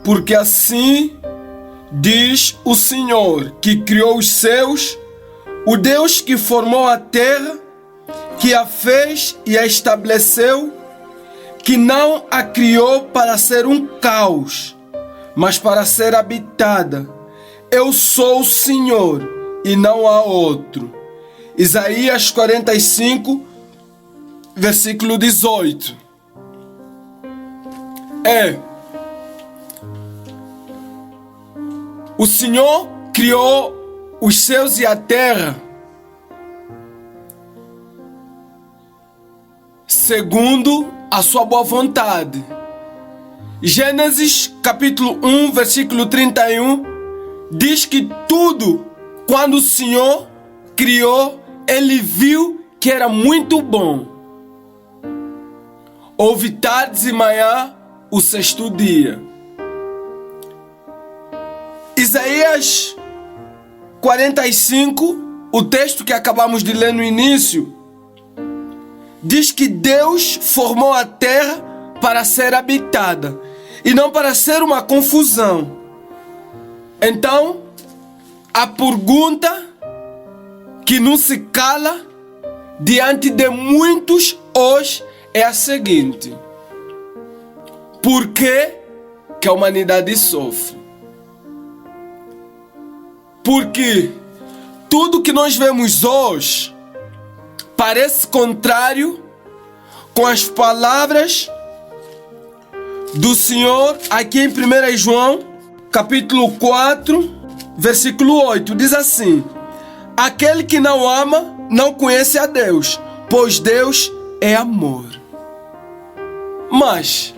porque assim diz o Senhor, que criou os céus, o Deus que formou a terra, que a fez e a estabeleceu, que não a criou para ser um caos, mas para ser habitada. Eu sou o Senhor e não há outro. Isaías 45, versículo 18. O Senhor criou os céus e a terra segundo a sua boa vontade. Gênesis capítulo 1, versículo 31 diz que tudo, quando o Senhor criou, Ele viu que era muito bom. Houve tardes e manhã, o sexto dia. Isaías 45, o texto que acabamos de ler no início, diz que Deus formou a terra para ser habitada e não para ser uma confusão. Então, a pergunta que não se cala diante de muitos hoje é a seguinte: por que que a humanidade sofre? Porque tudo que nós vemos hoje parece contrário com as palavras do Senhor aqui em 1 João, capítulo 4, versículo 8. Diz assim: aquele que não ama não conhece a Deus, pois Deus é amor. Mas,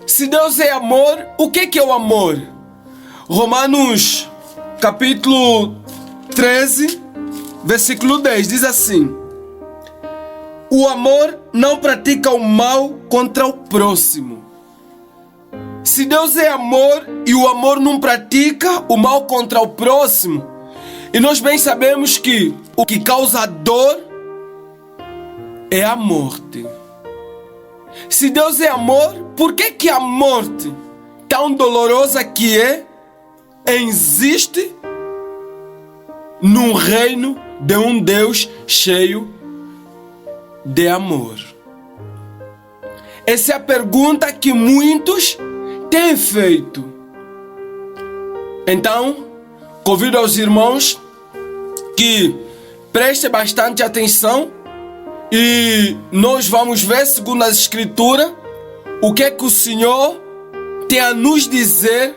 se Deus é amor, o que é o amor? Romanos, capítulo 13, versículo 10, diz assim: o amor não pratica o mal contra o próximo. Se Deus é amor e o amor não pratica o mal contra o próximo, e nós bem sabemos que o que causa dor é a morte. Se Deus é amor, por que que a morte, tão dolorosa que existe num reino de um Deus cheio de amor? Essa é a pergunta que muitos têm feito. Então, convido aos irmãos que prestem bastante atenção e nós vamos ver, segundo as Escrituras, o que é que o Senhor tem a nos dizer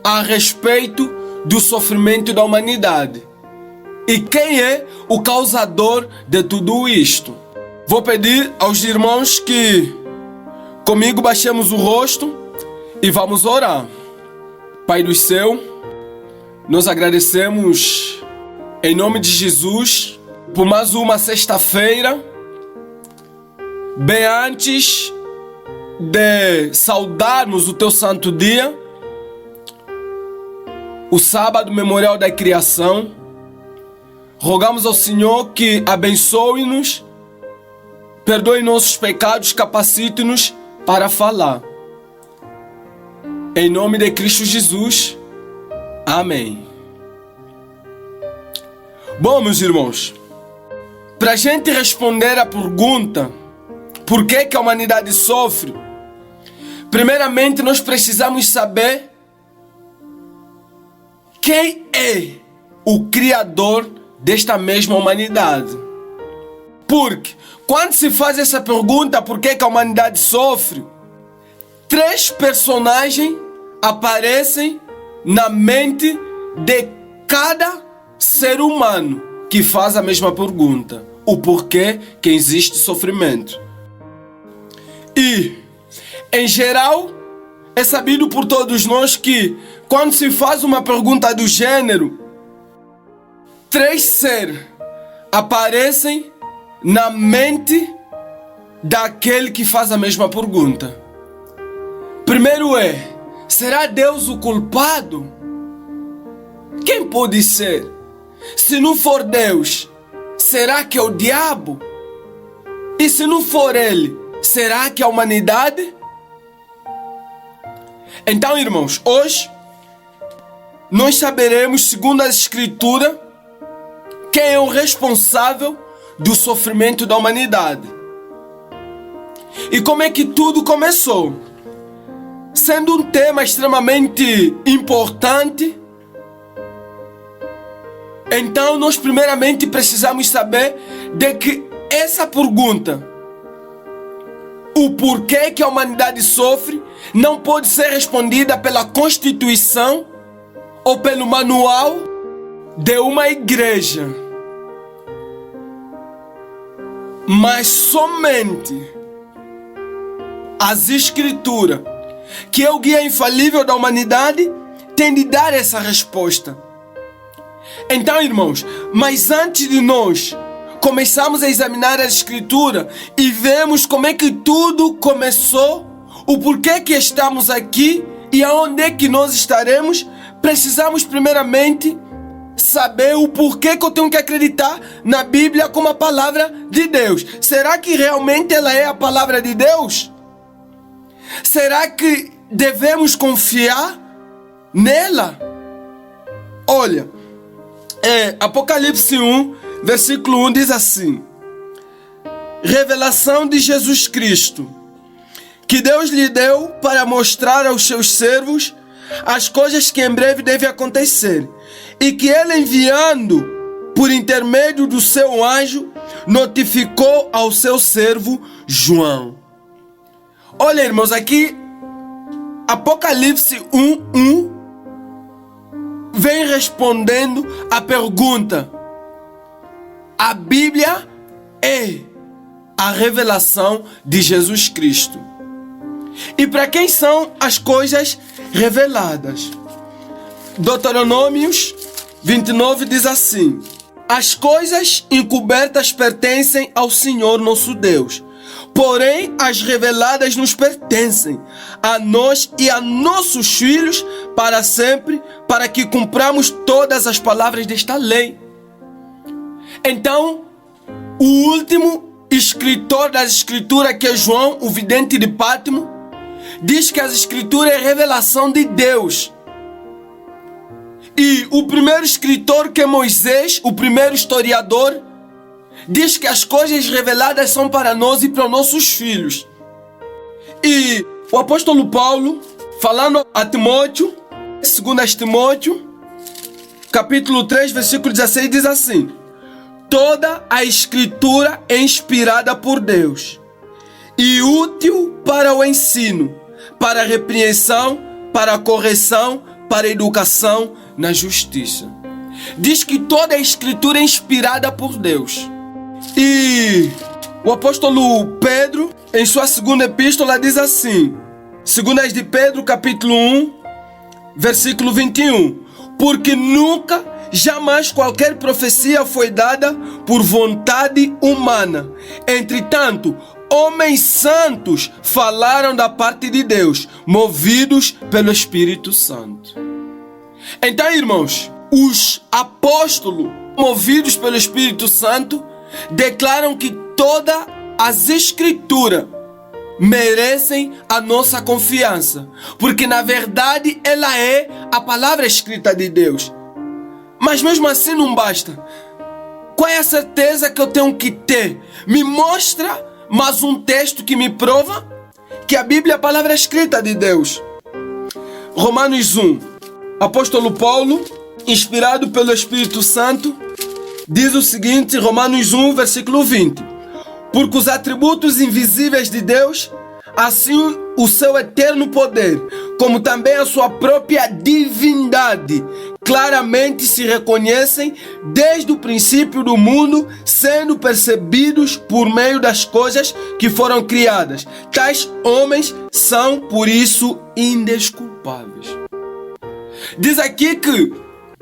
a respeito do sofrimento da humanidade e quem é o causador de tudo isto. Vou pedir aos irmãos que comigo baixemos o rosto e vamos orar. Pai do céu, nós agradecemos em nome de Jesus por mais uma sexta-feira. Bem antes de saudarmos o teu santo dia, o sábado memorial da criação, rogamos ao Senhor que abençoe-nos, perdoe nossos pecados, capacite-nos para falar. Em nome de Cristo Jesus. Amém. Bom, meus irmãos, para a gente responder à pergunta por que que a humanidade sofre, primeiramente nós precisamos saber quem é o Criador desta mesma humanidade. Porque quando se faz essa pergunta, por que que a humanidade sofre, 3 personagens aparecem na mente de cada ser humano que faz a mesma pergunta: o porquê que existe sofrimento. E, em geral, é sabido por todos nós que quando se faz uma pergunta do gênero, 3 seres aparecem na mente daquele que faz a mesma pergunta. Primeiro será Deus o culpado? Quem pode ser? Se não for Deus, será que é o diabo? E se não for ele, será que é a humanidade? Então, irmãos, hoje nós saberemos, segundo a Escritura, quem é o responsável do sofrimento da humanidade. E como é que tudo começou? Sendo um tema extremamente importante, então nós primeiramente precisamos saber de que essa pergunta, o porquê que a humanidade sofre, não pode ser respondida pela Constituição ou pelo manual de uma igreja, mas somente as Escrituras, que é o guia infalível da humanidade, tem de dar essa resposta. Então, irmãos, mas antes de nós começarmos a examinar a Escritura e vemos como é que tudo começou, o porquê que estamos aqui e aonde é que nós estaremos, precisamos primeiramente saber o porquê que eu tenho que acreditar na Bíblia como a palavra de Deus. Será que realmente ela é a palavra de Deus? Será que devemos confiar nela? Olha, Apocalipse 1, versículo 1 diz assim: revelação de Jesus Cristo, que Deus lhe deu para mostrar aos seus servos as coisas que em breve devem acontecer, e que ele, enviando por intermédio do seu anjo, notificou ao seu servo João. Olha, irmãos, aqui Apocalipse 1:1 vem respondendo a pergunta: a Bíblia é a revelação de Jesus Cristo. E para quem são as coisas reveladas? Deuteronômios 29 diz assim: as coisas encobertas pertencem ao Senhor nosso Deus, porém as reveladas nos pertencem, a nós e a nossos filhos para sempre, para que cumpramos todas as palavras desta lei. Então, o último escritor das Escrituras, que é João, o vidente de Pátimo, diz que as Escrituras é revelação de Deus. E o primeiro escritor, que é Moisés, o primeiro historiador, diz que as coisas reveladas são para nós e para nossos filhos. E o apóstolo Paulo, falando a Timóteo, segundo Timóteo, capítulo 3, versículo 16, diz assim: toda a Escritura é inspirada por Deus e útil para o ensino, para a repreensão, para a correção, para a educação na justiça. Diz que toda a Escritura é inspirada por Deus. E o apóstolo Pedro, em sua segunda epístola, diz assim, segundas de Pedro, capítulo 1, versículo 21, porque nunca, jamais qualquer profecia foi dada por vontade humana. Entretanto, homens santos falaram da parte de Deus, movidos pelo Espírito Santo. Então, irmãos, os apóstolos, movidos pelo Espírito Santo, declaram que todas as Escrituras merecem a nossa confiança, porque na verdade ela é a palavra escrita de Deus. Mas mesmo assim não basta. Qual é a certeza que eu tenho que ter? Me mostra mais um texto que me prova que a Bíblia é a palavra escrita de Deus. Romanos 1, apóstolo Paulo, inspirado pelo Espírito Santo, diz o seguinte, Romanos 1, versículo 20: porque os atributos invisíveis de Deus, assim o seu eterno poder, como também a sua própria divindade, claramente se reconhecem desde o princípio do mundo, sendo percebidos por meio das coisas que foram criadas. Tais homens são, por isso, indesculpáveis. Diz aqui que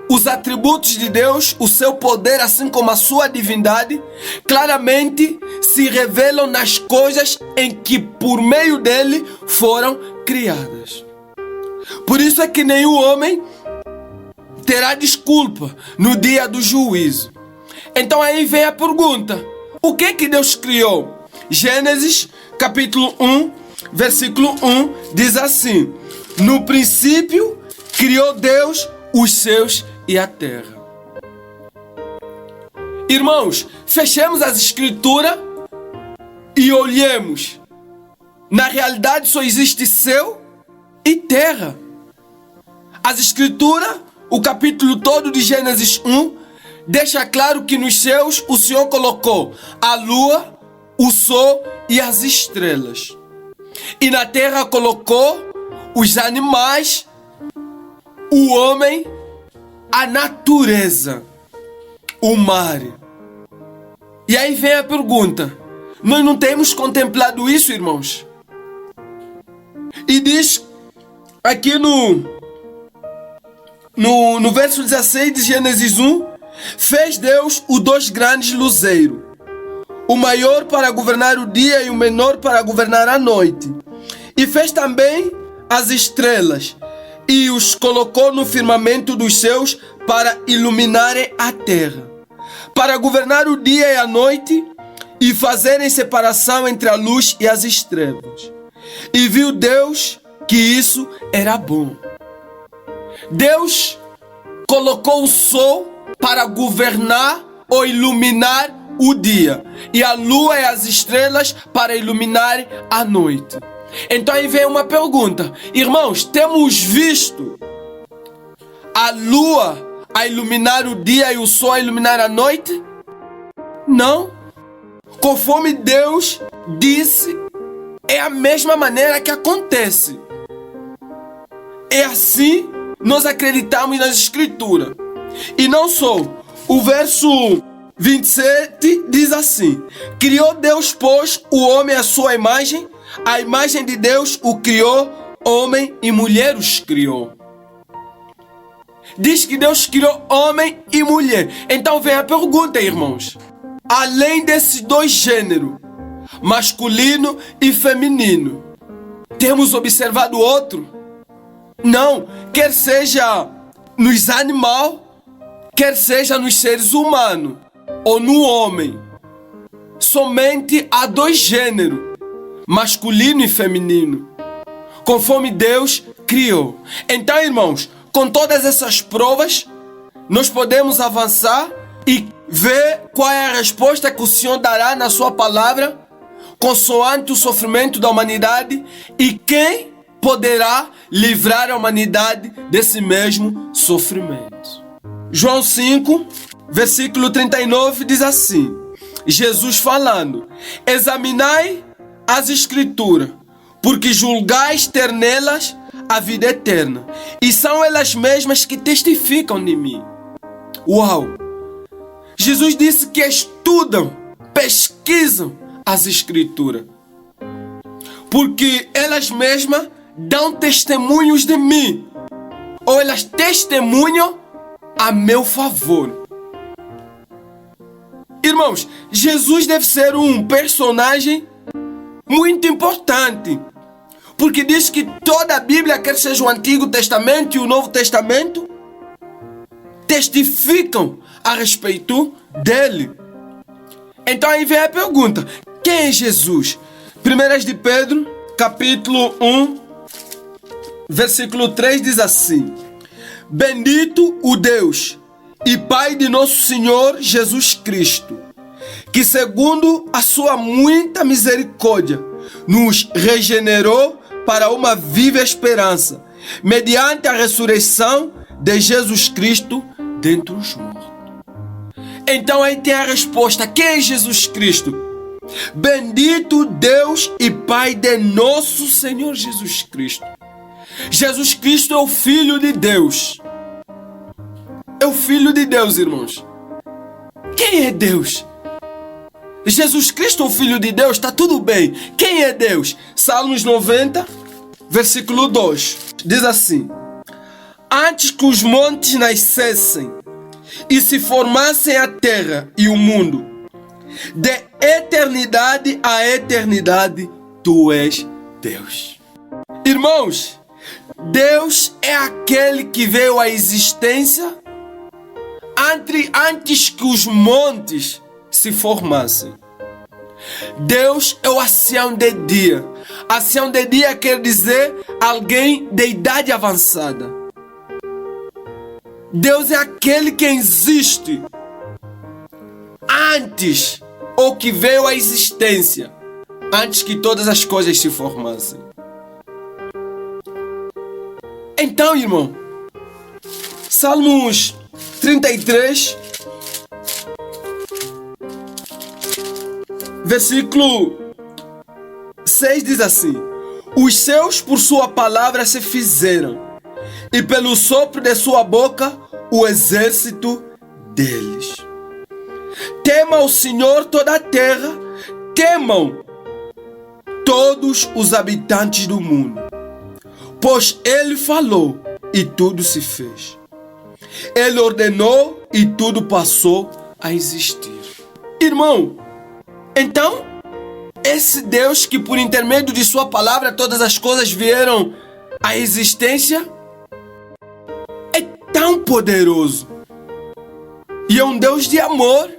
os atributos de Deus, o seu poder, assim como a sua divindade, claramente se revelam nas coisas em que por meio dele foram criadas. Por isso é que nenhum homem terá desculpa no dia do juízo. Então aí vem a pergunta: o que Deus criou? Gênesis capítulo 1, versículo 1, diz assim: no princípio criou Deus os céus e a terra. Irmãos, fechemos as escrituras e olhemos. Na realidade só existe céu e terra. As escrituras, o capítulo todo de Gênesis 1, deixa claro que nos céus o Senhor colocou a lua, o sol e as estrelas. E na terra colocou os animais, o homem, a natureza, o mar. E aí vem a pergunta: nós não temos contemplado isso, irmãos? E diz aqui no verso 16 de Gênesis 1: fez Deus os dois grandes luzeiros, o maior para governar o dia e o menor para governar a noite. E fez também as estrelas, e os colocou no firmamento dos céus para iluminarem a terra, para governar o dia e a noite, e fazerem separação entre a luz e as estrelas. E viu Deus que isso era bom. Deus colocou o sol para governar ou iluminar o dia, e a lua e as estrelas para iluminar a noite. Então aí vem uma pergunta: irmãos, temos visto a lua a iluminar o dia e o sol a iluminar a noite? Não. Conforme Deus disse, é a mesma maneira que acontece. É assim nós acreditamos nas escrituras. E não só. O verso 27 diz assim: criou Deus, pois, o homem à sua imagem, a imagem de Deus o criou, homem e mulher os criou. Diz que Deus criou homem e mulher. Então vem a pergunta, irmãos: além desses dois gêneros, masculino e feminino, temos observado outro? Não, quer seja nos animais, quer seja nos seres humanos ou no homem, somente há dois gêneros, masculino e feminino, conforme Deus criou. Então, irmãos, com todas essas provas, nós podemos avançar e ver qual é a resposta que o Senhor dará na sua palavra, consoante o sofrimento da humanidade, e quem poderá livrar a humanidade desse mesmo sofrimento. João 5, versículo 39 diz assim, Jesus falando: examinai as escrituras, porque julgais ter nelas a vida eterna, e são elas mesmas que testificam de mim. Uau! Jesus disse que estudam, pesquisam as escrituras, porque elas mesmas dão testemunhos de mim, ou elas testemunham a meu favor. Irmãos, Jesus deve ser um personagem muito importante, porque diz que toda a Bíblia, quer seja o Antigo Testamento e o Novo Testamento, testificam a respeito dele. Então aí vem a pergunta: quem é Jesus? 1 de Pedro, capítulo 1, versículo 3 diz assim: bendito o Deus e Pai de nosso Senhor Jesus Cristo, que segundo a sua muita misericórdia nos regenerou para uma viva esperança, mediante a ressurreição de Jesus Cristo dentre os mortos. Então aí tem a resposta: quem é Jesus Cristo? Bendito Deus e Pai de nosso Senhor Jesus Cristo. Jesus Cristo é o Filho de Deus. É o Filho de Deus, irmãos. Quem é Deus? Jesus Cristo é o Filho de Deus, está tudo bem. Quem é Deus? Salmos 90, versículo 2, diz assim: antes que os montes nascessem e se formassem a terra e o mundo, de eternidade a eternidade, tu és Deus. Irmãos, Deus é aquele que veio à existência antes que os montes se formassem. Deus é o ancião de dia, Ancião de dia quer dizer alguém de idade avançada. Deus é aquele que existe antes, ou que veio à existência, antes que todas as coisas se formassem. Então, irmão, Salmos 33, versículo 6 diz assim: os céus por sua palavra se fizeram, e pelo sopro de sua boca o exército deles. Tema o Senhor toda a terra, temam todos os habitantes do mundo, pois Ele falou e tudo se fez. Ele ordenou e tudo passou a existir. Irmão, então, esse Deus que por intermédio de sua palavra todas as coisas vieram à existência é tão poderoso. E é um Deus de amor,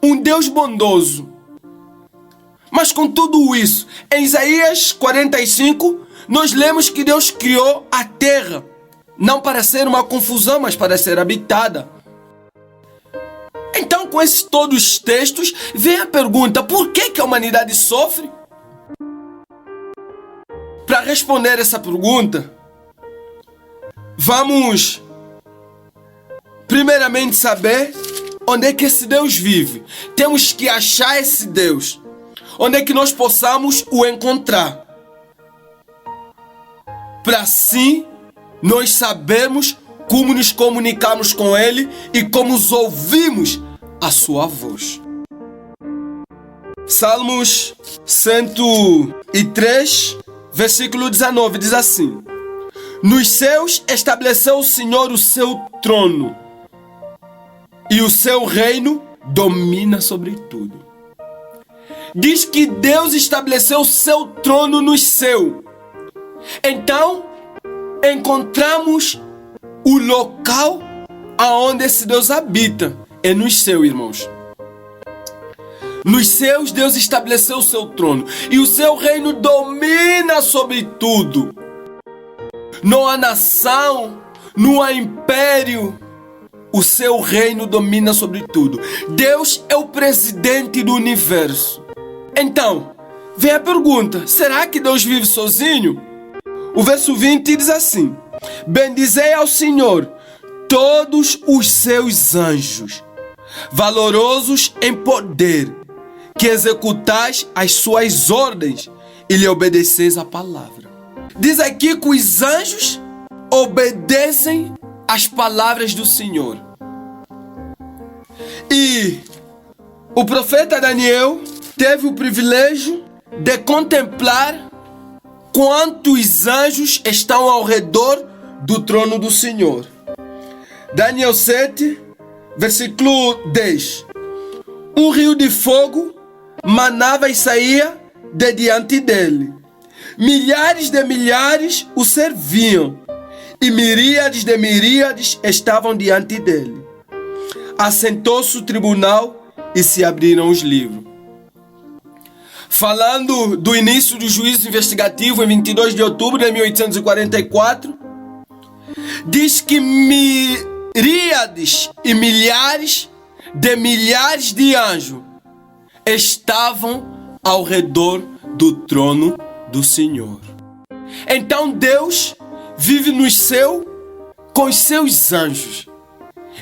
um Deus bondoso. Mas com tudo isso, em Isaías 45, nós lemos que Deus criou a terra, não para ser uma confusão, mas para ser habitada. Então, com esses todos os textos, vem a pergunta: por que a humanidade sofre? Para responder essa pergunta, vamos primeiramente saber onde é que esse Deus vive. Temos que achar esse Deus, onde é que nós possamos o encontrar, para assim nós sabermos como nos comunicamos com Ele e como ouvimos a sua voz. Salmos 103, versículo 19, diz assim: nos céus estabeleceu o Senhor o seu trono, e o seu reino domina sobre tudo. Diz que Deus estabeleceu o seu trono no céu. Então, encontramos o local aonde esse Deus habita. É nos céus, irmãos. Nos céus, Deus estabeleceu o seu trono. E o seu reino domina sobre tudo. Não há nação, não há império. O seu reino domina sobre tudo. Deus é o presidente do universo. Então, vem a pergunta: será que Deus vive sozinho? O verso 20 diz assim: bendizei ao Senhor todos os seus anjos, valorosos em poder, que executais as suas ordens e lhe obedeceis a palavra. Diz aqui que os anjos obedecem às palavras do Senhor. E o profeta Daniel teve o privilégio de contemplar quantos anjos estão ao redor do trono do Senhor. Daniel 7, versículo 10. Um rio de fogo manava e saía de diante dele. Milhares de milhares o serviam, e miríades de miríades estavam diante dele. Assentou-se o tribunal e se abriram os livros. Falando do início do juízo investigativo em 22 de outubro de 1844, diz que miríades e milhares de anjos estavam ao redor do trono do Senhor. Então Deus vive no céu com os seus anjos.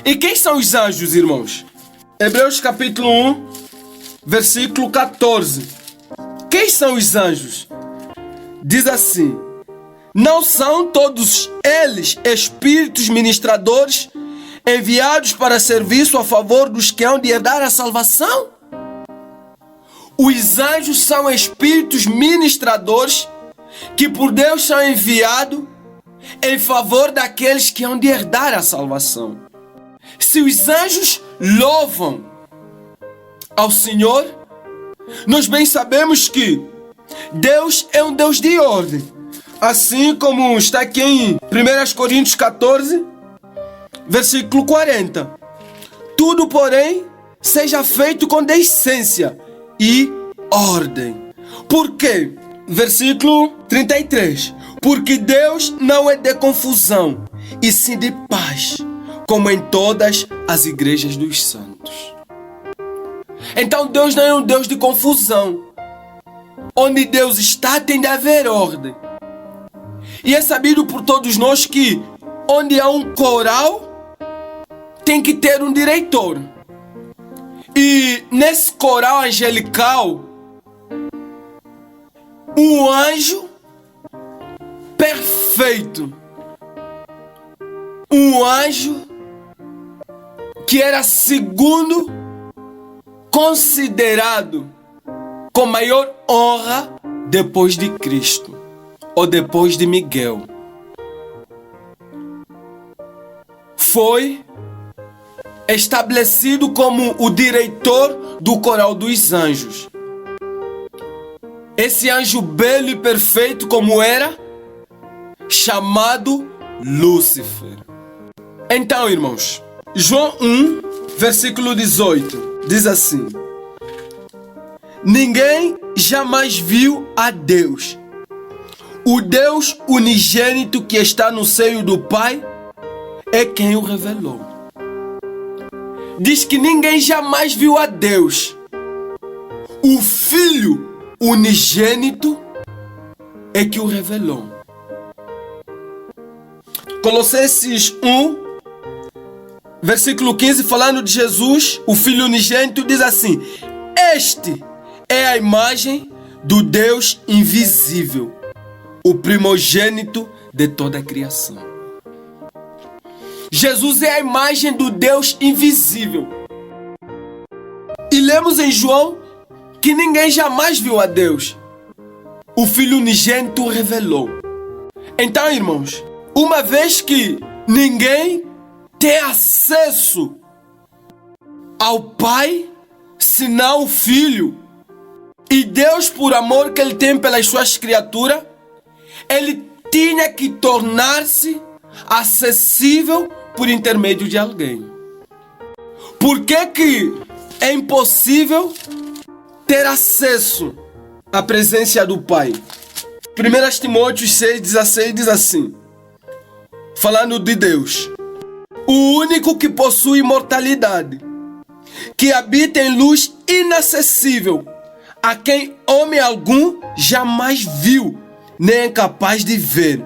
E quem são os anjos, irmãos? Hebreus capítulo 1, versículo 14. Quem são os anjos? Diz assim: não são todos eles espíritos ministradores enviados para serviço a favor dos que hão de herdar a salvação? Os anjos são espíritos ministradores que por Deus são enviados em favor daqueles que hão de herdar a salvação. Se os anjos louvam ao Senhor, nós bem sabemos que Deus é um Deus de ordem. Assim como está aqui em 1 Coríntios 14, versículo 40. Tudo, porém, seja feito com decência e ordem, Por quê? Versículo 33. Porque Deus não é de confusão, e sim de paz, como em todas as igrejas dos santos. Então Deus não é um Deus de confusão. Onde Deus está, tem de haver ordem. E é sabido por todos nós que onde há um coral, tem que ter um diretor. E nesse coral angelical, um anjo perfeito, um anjo que era segundo considerado com maior honra depois de Cristo ou depois de Miguel, foi estabelecido como o diretor do coral dos anjos. Esse anjo belo e perfeito como era, chamado Lúcifer. Então, irmãos, João 1, versículo 18, diz assim: ninguém jamais viu a Deus. O Deus unigênito que está no seio do Pai é quem o revelou. Diz que ninguém jamais viu a Deus. O Filho unigênito é que o revelou. Colossenses 1, versículo 15, falando de Jesus, o Filho unigênito, diz assim: este é a imagem do Deus invisível, o primogênito de toda a criação. Jesus é a imagem do Deus invisível. E lemos em João que ninguém jamais viu a Deus. O Filho unigênito o revelou. Então, irmãos, uma vez que ninguém tem acesso ao Pai, senão o Filho, e Deus, por amor que Ele tem pelas suas criaturas, Ele tinha que tornar-se acessível por intermédio de alguém. Por que é impossível ter acesso à presença do Pai? 1 Timóteo 6,16 diz assim, falando de Deus: o único que possui imortalidade, que habita em luz inacessível, a quem homem algum jamais viu, nem é capaz de ver.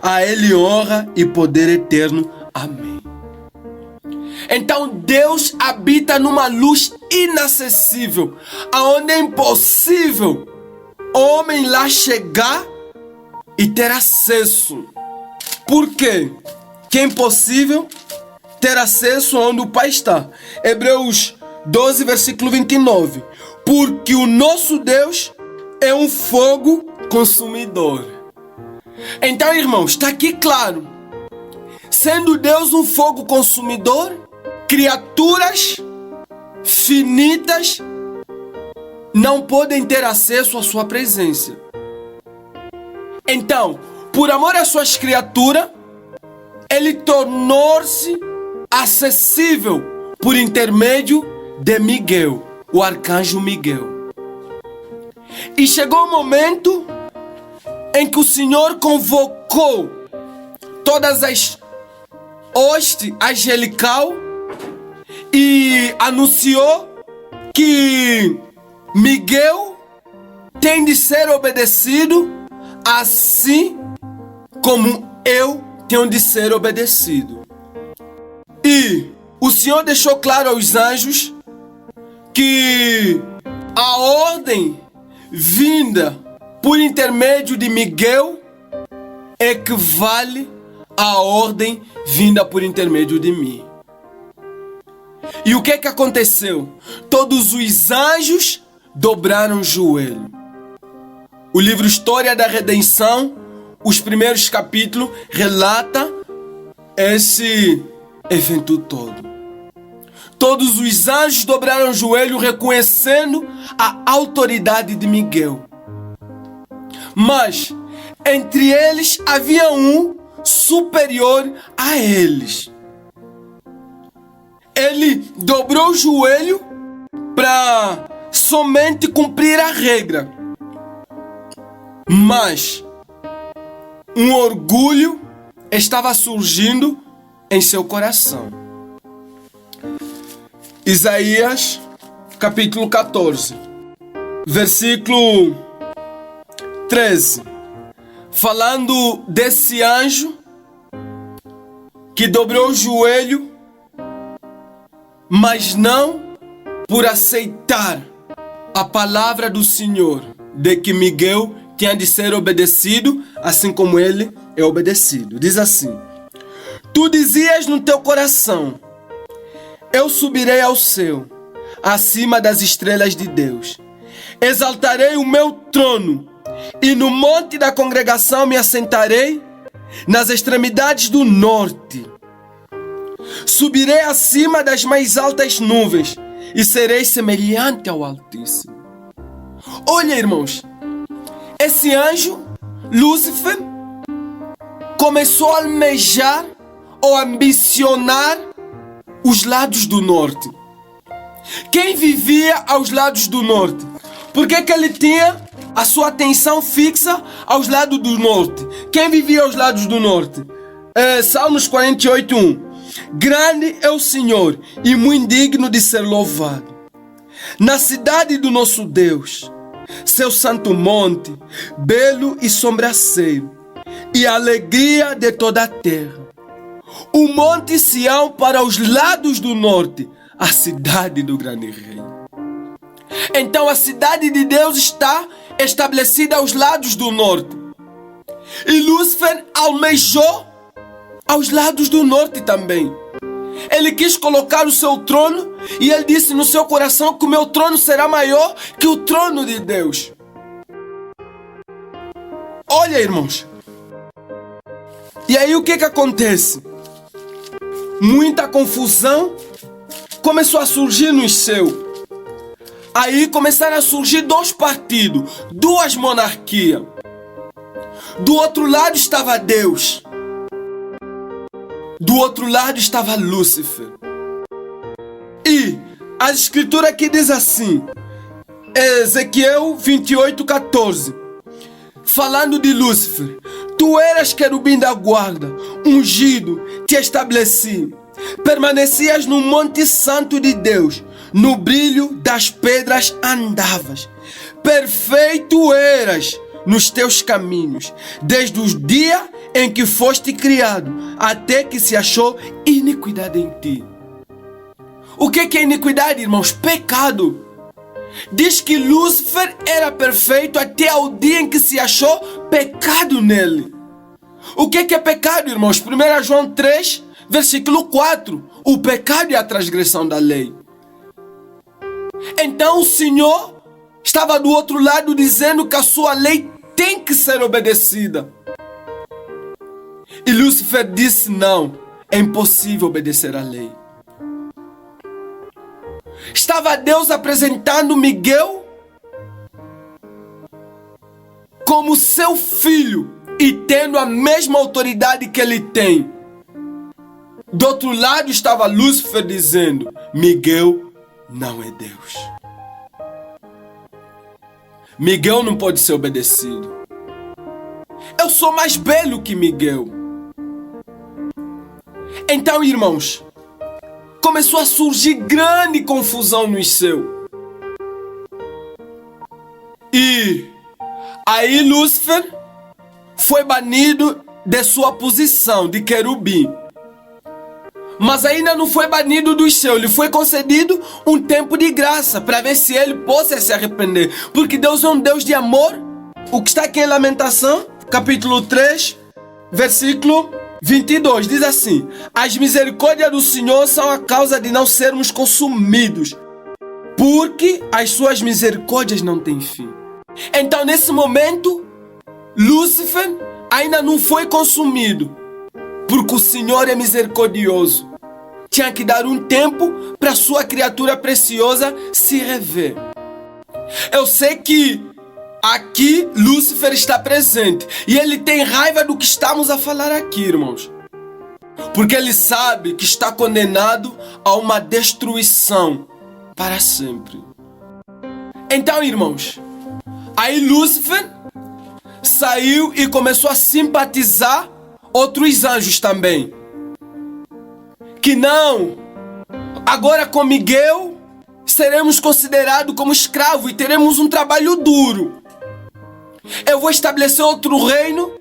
A Ele honra e poder eterno. Amém. Então Deus habita numa luz inacessível, aonde é impossível homem lá chegar e ter acesso. Por quê? Que é impossível ter acesso onde o Pai está. Hebreus 12, versículo 29. Porque o nosso Deus é um fogo consumidor. Então, irmãos, está aqui claro. Sendo Deus um fogo consumidor, criaturas finitas não podem ter acesso à sua presença. Então, por amor às suas criaturas, Ele tornou-se acessível por intermédio de Miguel, o arcanjo Miguel. E chegou o momento em que o Senhor convocou todas as hostes angelical e anunciou que Miguel tem de ser obedecido assim como eu tenho de ser obedecido. E o Senhor deixou claro aos anjos que a ordem vinda por intermédio de Miguel equivale à ordem vinda por intermédio de mim. E o que aconteceu? Todos os anjos dobraram o joelho. O livro História da Redenção, os primeiros capítulos, relata esse evento todo. Todos os anjos dobraram o joelho reconhecendo a autoridade de Miguel. Mas entre eles havia um superior a eles. Ele dobrou o joelho para somente cumprir a regra. Mas um orgulho estava surgindo em seu coração. Isaías, capítulo 14, versículo 13. Falando desse anjo que dobrou o joelho, mas não por aceitar a palavra do Senhor, de que Miguel tinha de ser obedecido, assim como ele é obedecido. Diz assim: Tu dizias no teu coração: Eu subirei ao céu, acima das estrelas de Deus. Exaltarei o meu trono, e no monte da congregação me assentarei, nas extremidades do norte. Subirei acima das mais altas nuvens, e serei semelhante ao Altíssimo. Olha, irmãos, esse anjo, Lúcifer, começou a almejar ou ambicionar os lados do norte. Quem vivia aos lados do norte? Por que ele tinha a sua atenção fixa aos lados do norte? Quem vivia aos lados do norte? Salmos 48:1. Grande é o Senhor e muito digno de ser louvado. Na cidade do nosso Deus, seu santo monte, belo e sobraceiro, e a alegria de toda a terra. O monte Sião para os lados do norte, a cidade do grande rei. Então a cidade de Deus está estabelecida aos lados do norte. E Lúcifer almejou aos lados do norte também. Ele quis colocar o seu trono e ele disse no seu coração que o meu trono será maior que o trono de Deus. Olha, irmãos. E aí o que acontece? Muita confusão começou a surgir no céu. Aí começaram a surgir dois partidos, duas monarquias. Do outro lado estava Deus. Do outro lado estava Lúcifer. E a escritura aqui diz assim, Ezequiel 28:14, falando de Lúcifer: Tu eras querubim da guarda, ungido, te estabeleci. Permanecias no monte santo de Deus, no brilho das pedras andavas. Perfeito eras nos teus caminhos, desde o dia em que foste criado, até que se achou iniquidade em ti. O que é iniquidade, irmãos? Pecado. Diz que Lúcifer era perfeito até o dia em que se achou pecado nele. O que é pecado, irmãos? 1 João 3, versículo 4. O pecado é a transgressão da lei. Então o Senhor estava do outro lado dizendo que a sua lei tem que ser obedecida. E Lúcifer disse: não, é impossível obedecer à lei. Estava Deus apresentando Miguel como seu filho e tendo a mesma autoridade que ele tem. Do outro lado estava Lúcifer dizendo: Miguel não é Deus. Miguel não pode ser obedecido. Eu sou mais belo que Miguel. Então, irmãos, começou a surgir grande confusão no céu. E aí Lúcifer foi banido de sua posição de querubim. Mas ainda não foi banido do céu. Lhe foi concedido um tempo de graça para ver se ele possa se arrepender. Porque Deus é um Deus de amor. O que está aqui em Lamentação, capítulo 3, versículo 22, diz assim: as misericórdias do Senhor são a causa de não sermos consumidos, porque as suas misericórdias não têm fim. Então, nesse momento, Lúcifer ainda não foi consumido, porque o Senhor é misericordioso. Tinha que dar um tempo para sua criatura preciosa se rever. Eu sei que aqui Lúcifer está presente e ele tem raiva do que estamos a falar aqui, irmãos. Porque ele sabe que está condenado a uma destruição para sempre. Então, irmãos, aí Lúcifer saiu e começou a simpatizar outros anjos também. Que não, agora com Miguel seremos considerados como escravos e teremos um trabalho duro. Eu vou estabelecer outro reino,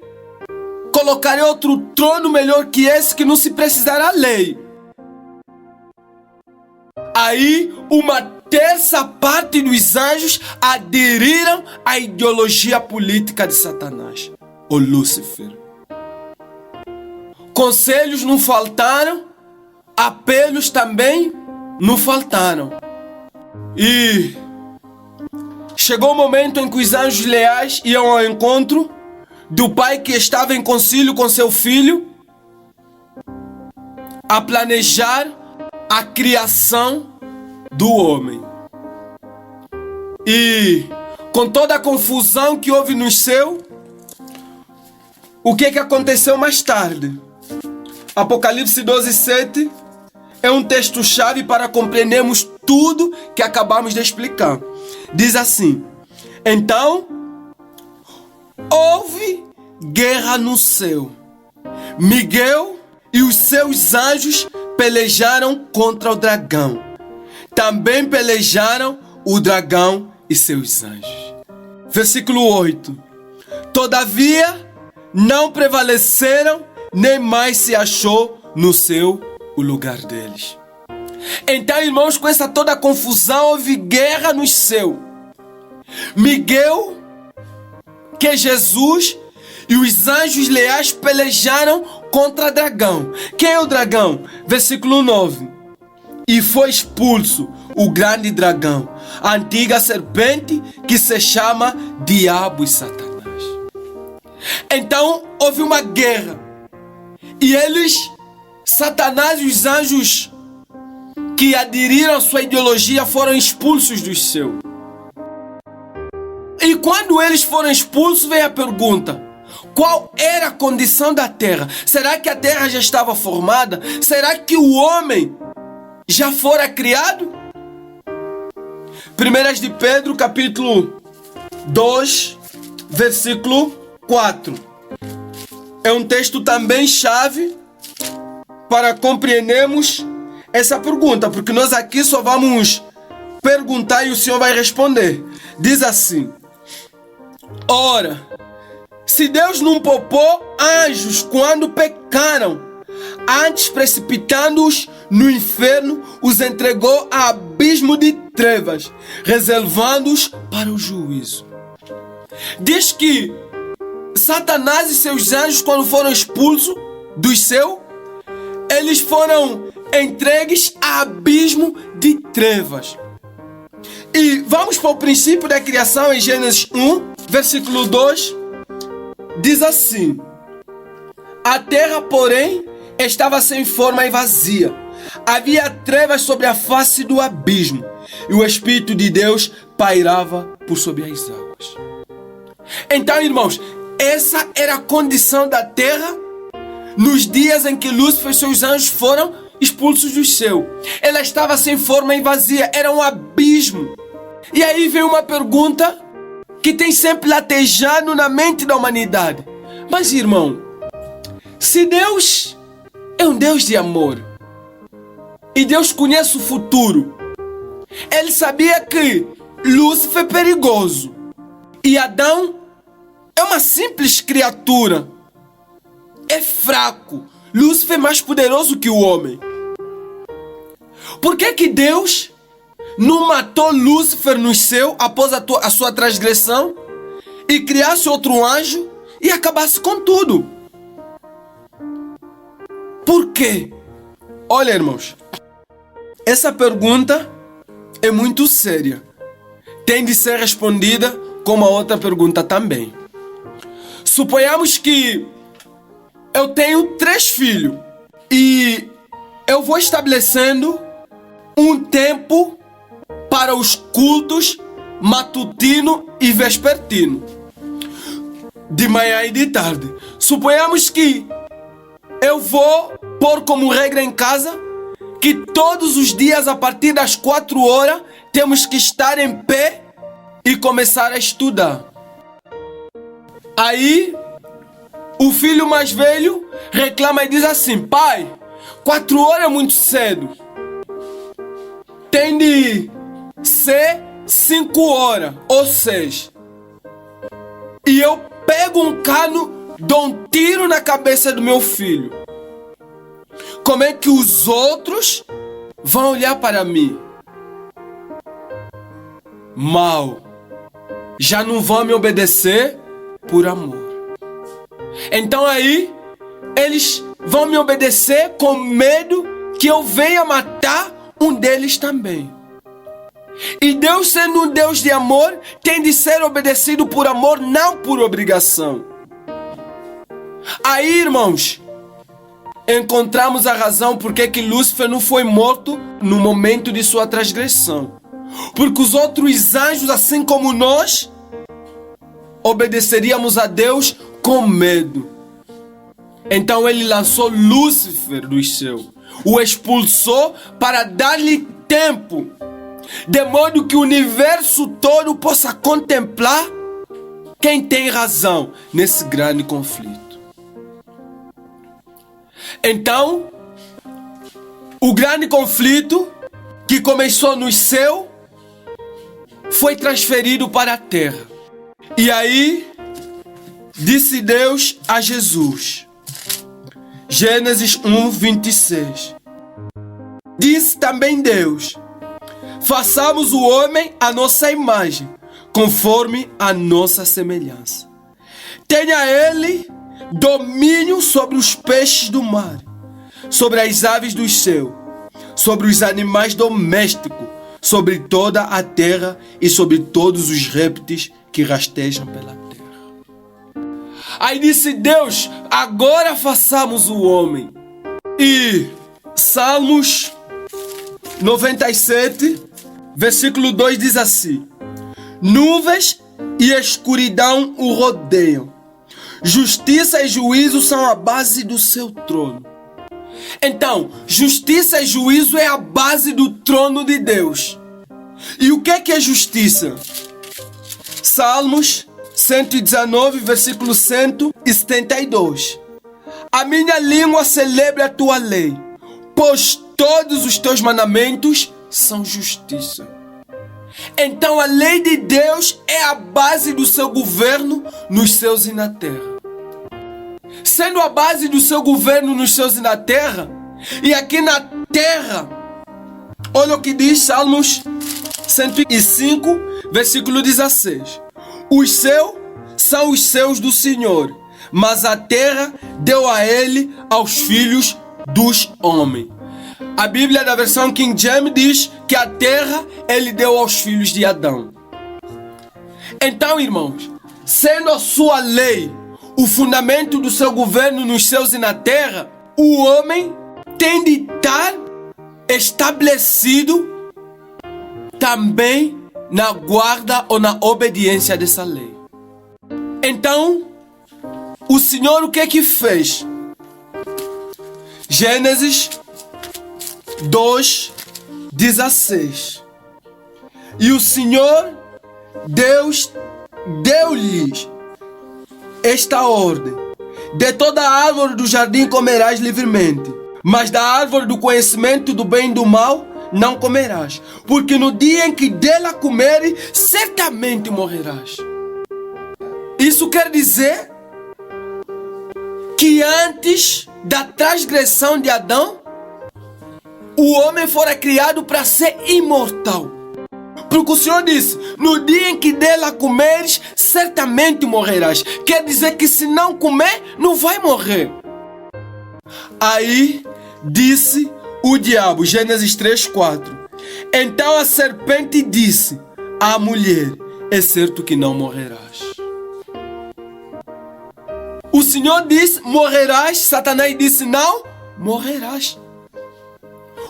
colocarei outro trono melhor que esse, que não se precisará lei. Aí uma terça parte dos anjos aderiram à ideologia política de Satanás, o Lúcifer. Conselhos não faltaram, apelos também não faltaram. E chegou o momento em que os anjos leais iam ao encontro do pai que estava em concílio com seu filho a planejar a criação do homem. E com toda a confusão que houve no céu, o que aconteceu mais tarde? Apocalipse 12:7 é um texto-chave para compreendermos tudo que acabamos de explicar. Diz assim: então houve guerra no céu. Miguel e os seus anjos pelejaram contra o dragão. Também pelejaram o dragão e seus anjos. Versículo 8. Todavia não prevaleceram, nem mais se achou no céu o lugar deles. Então, irmãos, com essa toda a confusão, houve guerra no céu. Miguel, que é Jesus, e os anjos leais pelejaram contra o dragão. Quem é o dragão? Versículo 9. E foi expulso o grande dragão, a antiga serpente que se chama Diabo e Satanás. Então houve uma guerra. E Satanás e os anjos que aderiram à sua ideologia foram expulsos do céu. E quando eles foram expulsos, veio a pergunta: qual era a condição da terra? Será que a terra já estava formada? Será que o homem já fora criado? 1 de Pedro, capítulo 2, versículo 4. É um texto também chave para compreendermos essa pergunta, porque nós aqui só vamos perguntar e o Senhor vai responder. Diz assim: ora, se Deus não poupou anjos quando pecaram, antes precipitando-os no inferno, os entregou a abismo de trevas, reservando-os para o juízo. Diz que Satanás e seus anjos, quando foram expulsos do céu, eles foram entregues a abismo de trevas. E vamos para o princípio da criação em Gênesis 1, versículo 2. Diz assim: a terra, porém, estava sem forma e vazia. Havia trevas sobre a face do abismo, e o Espírito de Deus pairava por sobre as águas. Então, irmãos, essa era a condição da terra nos dias em que Lúcifer e seus anjos foram expulsos do céu. Ela estava sem forma e vazia, era um abismo. E aí veio uma pergunta que tem sempre latejado na mente da humanidade: mas, irmão, se Deus é um Deus de amor e Deus conhece o futuro, Ele sabia que Lúcifer é perigoso e Adão é uma simples criatura, é fraco. Lúcifer é mais poderoso que o homem. Por que Deus não matou Lúcifer no céu após a sua transgressão e criasse outro anjo e acabasse com tudo? Por quê? Olha, irmãos, essa pergunta é muito séria. Tem de ser respondida como a outra pergunta também. Suponhamos que eu tenho 3 filhos e eu vou estabelecendo um tempo para os cultos matutino e vespertino, de manhã e de tarde. Suponhamos que eu vou pôr como regra em casa que todos os dias, a partir das 4 horas, temos que estar em pé e começar a estudar. Aí, o filho mais velho reclama e diz assim: pai, 4 horas é muito cedo. Tem de ser 5 horas ou 6. E eu pego um cano, dou um tiro na cabeça do meu filho. Como é que os outros vão olhar para mim? Mal. Já não vão me obedecer por amor. Então aí, eles vão me obedecer com medo que eu venha matar um deles também. E Deus, sendo um Deus de amor, tem de ser obedecido por amor, não por obrigação. Aí, irmãos, encontramos a razão porque que Lúcifer não foi morto no momento de sua transgressão. Porque os outros anjos, assim como nós, obedeceríamos a Deus com medo. Então ele lançou Lúcifer dos céus, o expulsou para dar-lhe tempo, de modo que o universo todo possa contemplar quem tem razão nesse grande conflito. Então, o grande conflito que começou no céu foi transferido para a terra. E aí, disse Deus a Jesus, Gênesis 1, 26. Disse também Deus: façamos o homem à nossa imagem, conforme a nossa semelhança. Tenha ele domínio sobre os peixes do mar, sobre as aves do céu, sobre os animais domésticos, sobre toda a terra e sobre todos os répteis que rastejam pela terra. Aí disse Deus: agora façamos o homem. E Salmos 97, versículo 2 diz assim: nuvens e escuridão o rodeiam, justiça e juízo são a base do seu trono. Então, justiça e juízo é a base do trono de Deus. E o que é justiça? Salmos 119, versículo 172. A minha língua celebra a tua lei, pois todos os teus mandamentos são justiça. Então a lei de Deus é a base do seu governo nos céus e na terra. Sendo a base do seu governo nos céus e na terra, e aqui na terra, olha o que diz Salmos 105, versículo 16. Os céus são os céus do Senhor, mas a terra deu a ele aos filhos dos homens. A Bíblia da versão King James diz que a terra ele deu aos filhos de Adão. Então, irmãos, sendo a sua lei o fundamento do seu governo nos céus e na terra, o homem tem de estar estabelecido também na guarda ou na obediência dessa lei. Então, o Senhor o que fez? Gênesis 2:16. E o Senhor Deus deu-lhes esta ordem: de toda a árvore do jardim comerás livremente, mas da árvore do conhecimento do bem e do mal não comerás, porque no dia em que dela comeres, certamente morrerás. Isso quer dizer que antes da transgressão de Adão, o homem fora criado para ser imortal. Porque o Senhor disse: no dia em que dela comeres, certamente morrerás. Quer dizer que se não comer, não vai morrer. Aí disse o diabo, Gênesis 3:4. Então a serpente disse à mulher: é certo que não morrerás. O Senhor disse: morrerás. Satanás disse: não, morrerás.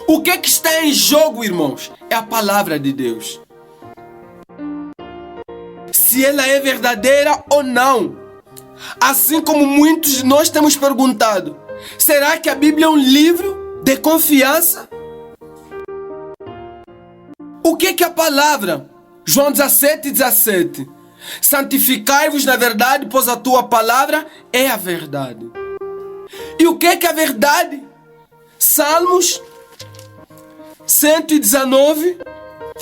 O que está em jogo, irmãos? É a palavra de Deus. Se ela é verdadeira ou não. Assim como muitos de nós temos perguntado: será que a Bíblia é um livro de confiança? O que é a palavra? João 17:17. Santificai-vos na verdade, pois a tua palavra é a verdade. E o que é a verdade? Salmos 119,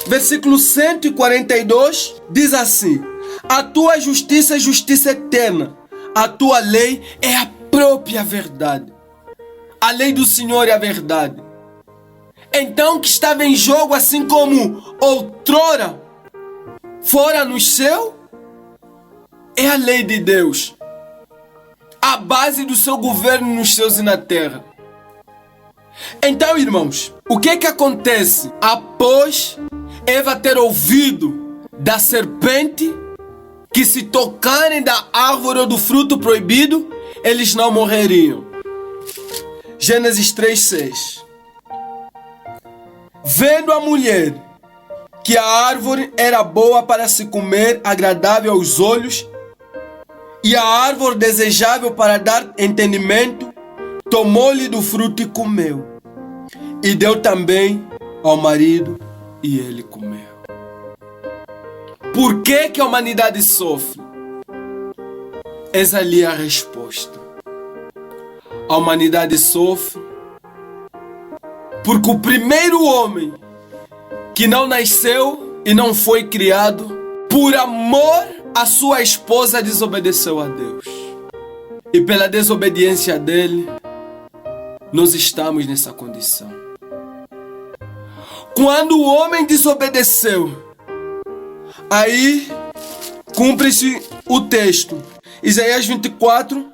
versículo 142, diz assim: a tua justiça é justiça eterna, a tua lei é a própria verdade. A lei do Senhor é a verdade. Então, o que estava em jogo, assim como outrora fora no céu, é a lei de Deus, a base do seu governo nos céus e na terra. Então, irmãos, o que acontece após Eva ter ouvido da serpente que se tocarem da árvore ou do fruto proibido, eles não morreriam? Gênesis 3:6. Vendo a mulher que a árvore era boa para se comer, agradável aos olhos, e a árvore desejável para dar entendimento, tomou-lhe do fruto e comeu. E deu também ao marido, e ele comeu. Por que a humanidade sofre? Essa ali é a resposta. A humanidade sofre porque o primeiro homem que não nasceu e não foi criado, por amor à sua esposa, desobedeceu a Deus. E pela desobediência dele, nós estamos nessa condição. Quando o homem desobedeceu, aí cumpre-se o texto. Isaías 24,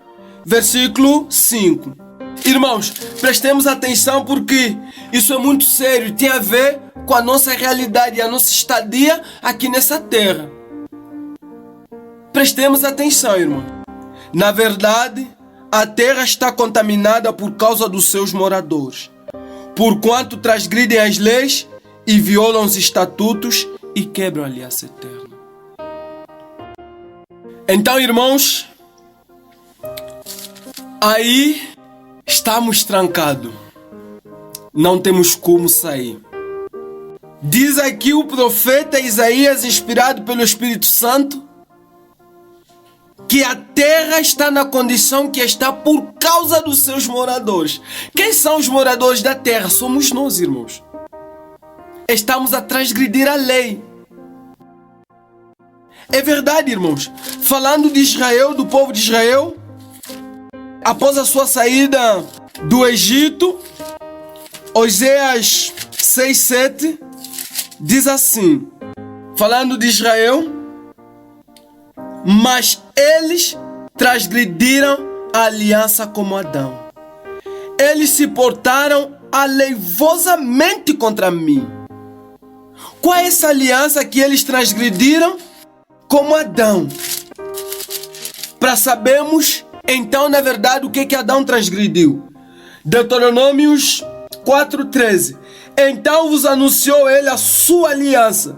versículo 5. Irmãos, prestemos atenção porque isso é muito sério e tem a ver com a nossa realidade e a nossa estadia aqui nessa terra. Prestemos atenção, irmão. Na verdade, a terra está contaminada por causa dos seus moradores, porquanto transgridem as leis e violam os estatutos e quebram a aliança eterna. Então, irmãos, aí estamos trancados. Não temos como sair. Diz aqui o profeta Isaías, inspirado pelo Espírito Santo, que a terra está na condição que está por causa dos seus moradores. Quem são os moradores da terra? Somos nós, irmãos. Estamos a transgredir a lei. É verdade, irmãos. Falando de Israel, do povo de Israel, após a sua saída do Egito, Oséias 6:7 diz assim, falando de Israel: mas eles transgrediram a aliança como Adão. Eles se portaram aleivosamente contra mim. Qual é essa aliança que eles transgrediram como Adão? Para sabermos, então, na verdade, o que Adão transgrediu. Deuteronômios 4:13. Então vos anunciou ele a sua aliança,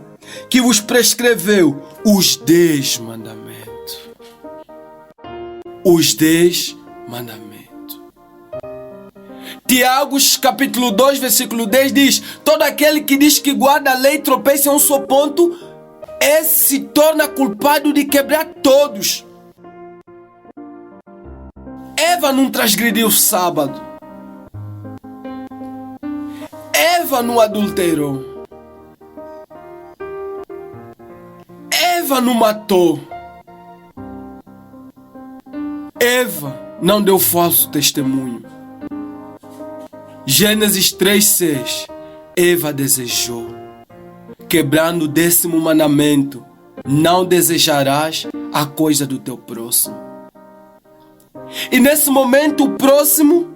que vos prescreveu os 10 mandamentos. Os 10 mandamentos. Tiago, capítulo 2, versículo 10 diz: todo aquele que diz que guarda a lei tropeça em um só ponto, esse se torna culpado de quebrar todos. Eva não transgrediu o sábado. Eva não adulterou. Eva não matou. Eva não deu falso testemunho. Gênesis 3:6. Eva desejou, quebrando o 10º mandamento: não desejarás a coisa do teu próximo. E nesse momento, o próximo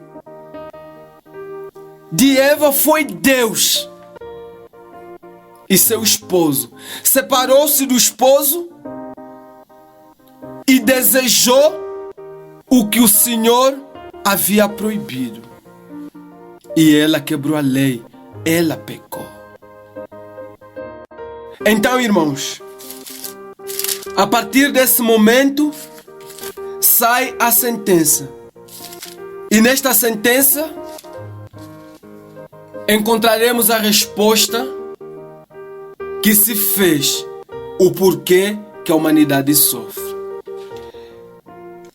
de Eva foi Deus e seu esposo. Separou-se do esposo e desejou o que o Senhor havia proibido. E ela quebrou a lei, ela pecou. Então, irmãos, a partir desse momento sai a sentença. E nesta sentença encontraremos a resposta que se fez, o porquê que a humanidade sofre.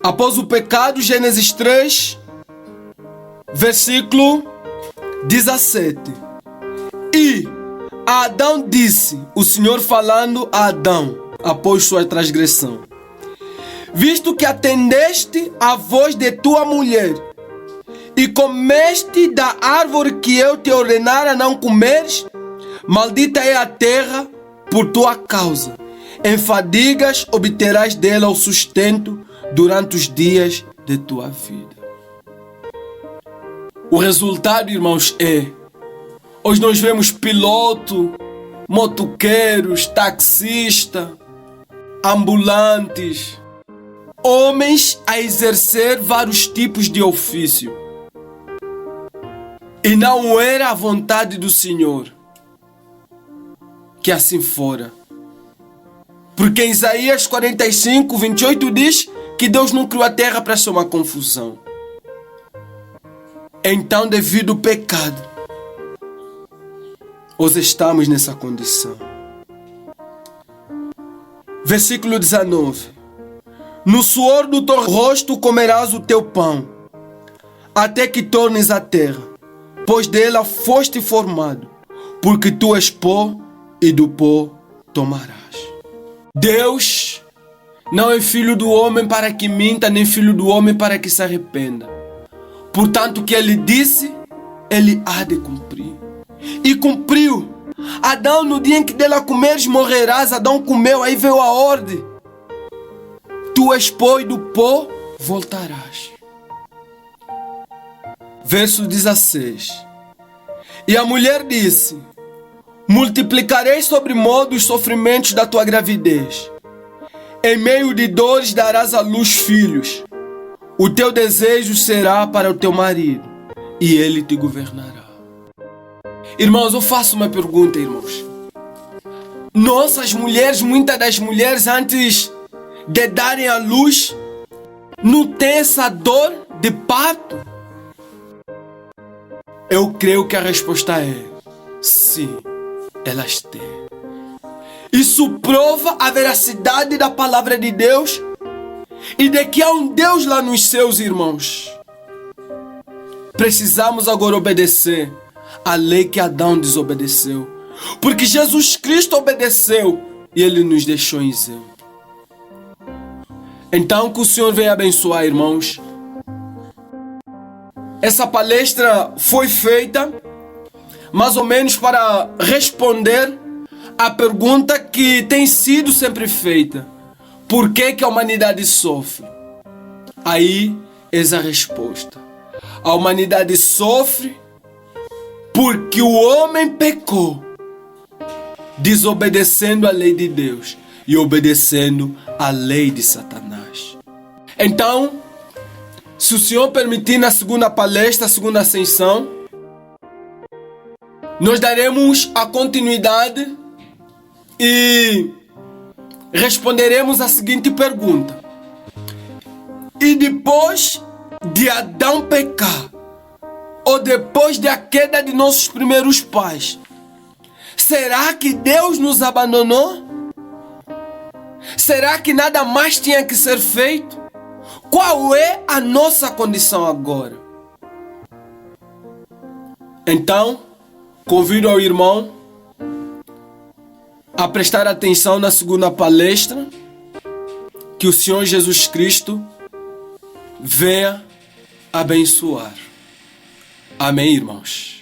Após o pecado, Gênesis 3, versículo 17. E Adão disse, o Senhor falando a Adão, após sua transgressão: visto que atendeste à voz de tua mulher, e comeste da árvore que eu te ordenara não comeres, maldita é a terra por tua causa. Em fadigas obterás dela o sustento durante os dias de tua vida. O resultado, irmãos, hoje nós vemos piloto, motoqueiros, taxista, ambulantes, homens a exercer vários tipos de ofício. E não era a vontade do Senhor que assim fora. Porque em Isaías 45, 28 diz que Deus não criou a terra para ser uma confusão. Então, devido ao pecado, hoje estamos nessa condição. Versículo 19. No suor do teu rosto comerás o teu pão, até que tornes a terra, pois dela foste formado, porque tu és pó e do pó tomarás. Deus não é filho do homem para que minta, nem filho do homem para que se arrependa. Portanto, o que ele disse, ele há de cumprir. E cumpriu. Adão, no dia em que dela comeres, morrerás. Adão comeu, aí veio a ordem: tu és pó e do pó voltarás. Verso 16. E a mulher disse: multiplicarei sobremodo os sofrimentos da tua gravidez. Em meio de dores darás à luz filhos. O teu desejo será para o teu marido, e ele te governará. Irmãos, eu faço uma pergunta, irmãos. Nossas mulheres, muitas das mulheres, antes de darem à luz, não tem essa dor de parto? Eu creio que a resposta é sim, elas têm. Isso prova a veracidade da palavra de Deus e de que há um Deus lá nos céus, irmãos. Precisamos agora obedecer a lei que Adão desobedeceu, porque Jesus Cristo obedeceu e ele nos deixou em exemplo. Então, que o Senhor venha abençoar, irmãos. Essa palestra foi feita mais ou menos para responder a pergunta que tem sido sempre feita: por que a humanidade sofre? Aí, eis a resposta. A humanidade sofre porque o homem pecou, desobedecendo a lei de Deus e obedecendo a lei de Satanás. Então, se o Senhor permitir, na segunda palestra, a segunda ascensão, nós daremos a continuidade e responderemos a seguinte pergunta: e depois de Adão pecar, ou depois da queda de nossos primeiros pais, será que Deus nos abandonou? Será que nada mais tinha que ser feito? Qual é a nossa condição agora? Então, convido ao irmão a prestar atenção na segunda palestra. Que o Senhor Jesus Cristo venha abençoar. Amém, irmãos?